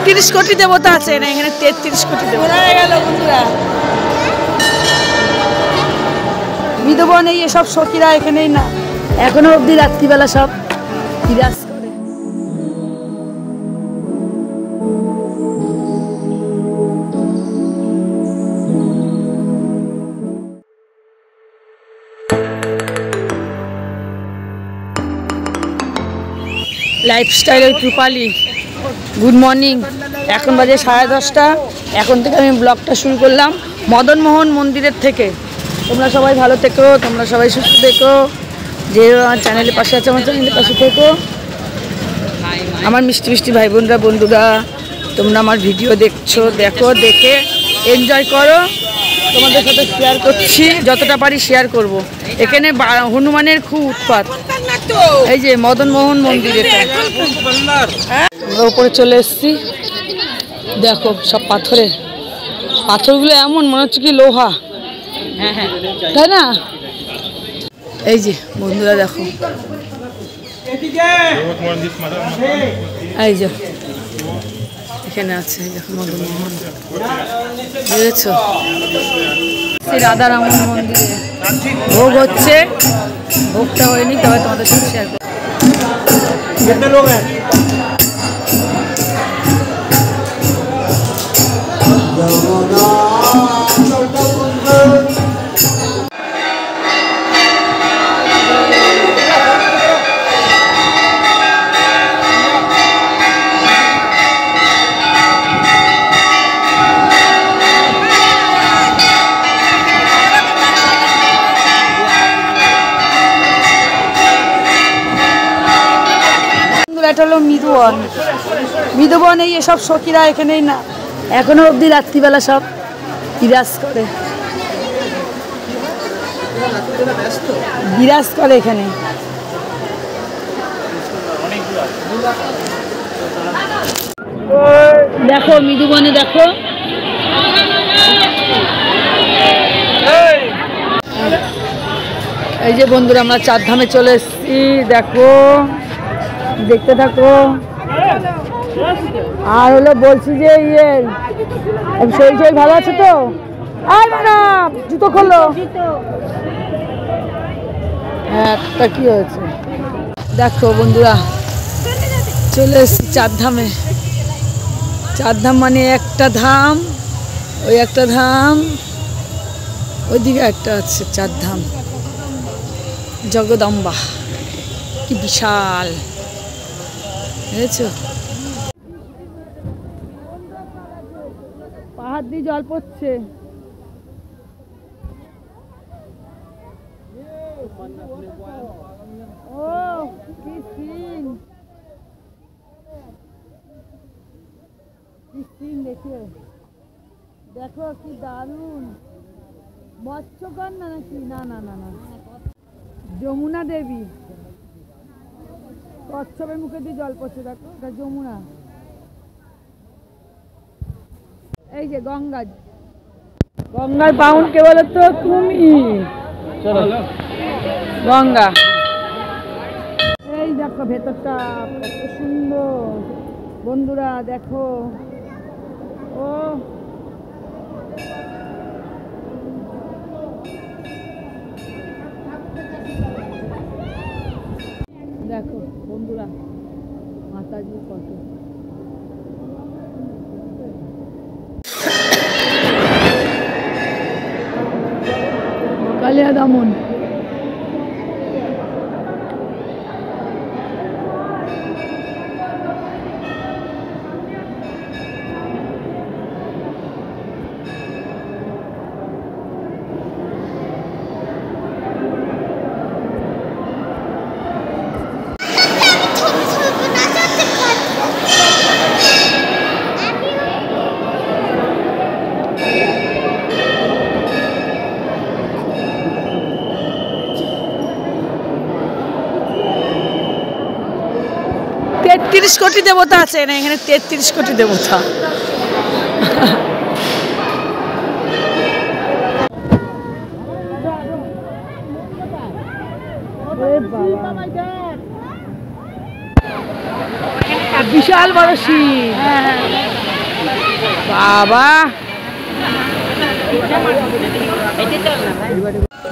30 কোটি দেবতা আছে না এখানে 33 কোটি দেবতা হয়ে গেল বন্ধুরা। বিধবা নেই এসব সখীরা এখানেই না এখনো অবধি রাত্রিবেলা সব বিরাজ করে। লাইফস্টাইল ওই রূপালী গুড মর্নিং। এখন বাজে 10:30। এখন থেকে আমি ব্লগটা শুরু করলাম মদনমোহন মন্দিরের থেকে। তোমরা সবাই ভালো থেকো, তোমরা সবাই সুস্থ থেকো, যে আমার চ্যানেলের পাশে আছে আমার চ্যানেলের পাশে থেকো। আমার মিষ্টি মিষ্টি ভাই বোনরা বন্ধুরা তোমরা আমার ভিডিও দেখছো, দেখো, দেখে এনজয় করো। তোমাদের সাথে শেয়ার করছি, যতটা পারি শেয়ার করব। এখানে হনুমানের খুব উৎপাত। এই যে মদনমোহন মন্দির, এটা আমরা উপরে চলে এসেছি। দেখো সব পাথরের, পাথরগুলো এমন মনে হচ্ছে কি লোহা, তাই না? এই যে বন্ধুরা দেখো, এই যে এখানে আছে দেখো মদনমোহন, বুঝেছো? শ্রী রাধারমন মন্দিরে ভোগ হচ্ছে, ভোগটা হয়নি, তবে তোমাদের সাথে শেয়ার করবো। এটা হলো মৃদুবন। মৃদুবন এই এসব সখীরা এখানেই না এখনো অবধি রাত্রিবেলা সব বিরাজ করে, বিরাজ করে এখানে। দেখো মৃদুবনে দেখো, এই যে বন্ধুরা আমরা 4 ধামে চলে এসেছি। দেখো দেখতে থাকো। আর হলো বলছি যে শরীর ভালো আছে তো? আর ম্যাডাম জুতো খোলো। হ্যাঁ তা কি হয়েছে? দেখো বন্ধুরা চলে এসেছি 4 ধামে। 4 ধাম মানে একটা ধাম, ওই একটা ধাম, ওইদিকে একটা আছে 4 ধাম। জগদম্বা কি বিশাল, বুঝেছো? পাহাড় দিয়ে জল পড়ছে। ও কি সিন, কি সিন দেখে, দেখো কি দারুণ। মৎস্যকন্যা নাকি? না না না না, যমুনা দেবী। কচ্ছপের মুখে দিয়ে জল পড়ছে, দেখো এটা যমুনা। এই যে গঙ্গা, গঙ্গার বাউন কে বলো তো? তুমি। গঙ্গা। এই দেখো ভেতরটা কত সুন্দর বন্ধুরা, দেখো। ও দেখো বন্ধুরা মাতাজি কত কালিয়া দামন। तेत्रिश कोटी देवता আছে না এখানে 33 কোটি দেবতা। বিশাল বড় শিব। বাবা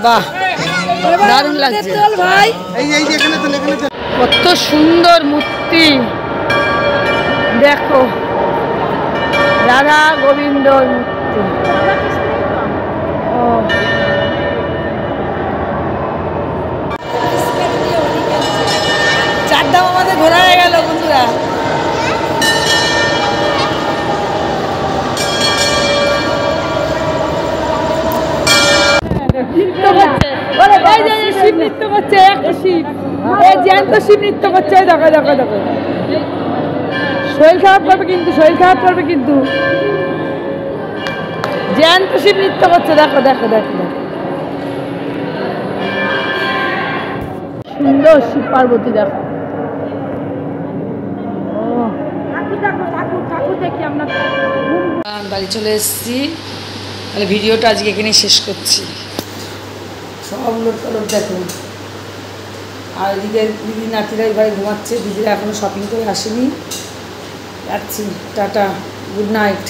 বাহ, দারুণ লাগছে ভাই। কত সুন্দর মূর্তি, দেখো রাধা গোবিন্দর মূর্তি। ও চারধাম আমাদের ঘোরা হয়ে গেল বন্ধুরা। শিব নৃত্য করছে, একটা শিব, জ্যান্ত শিব নৃত্য করছে। দেখো দেখো দেখো, শরীর খারাপ করবে কিন্তু, শরীর খারাপ করবে কিন্তু। জ্যান্ত শিব নৃত্য করছে, দেখো দেখো দেখো দেখো, সুন্দর শিব পার্বতী দেখো। বাড়ি চলে এসেছি, তাহলে ভিডিওটা আজকে এখানে শেষ করছি। সব লোক দেখুন, আর এদিকে দিদি নাতিরা ঘরে ঘুমাচ্ছে, দিদিরা এখনও শপিং করে আসেনি। যাচ্ছি, টাটা, গুড নাইট।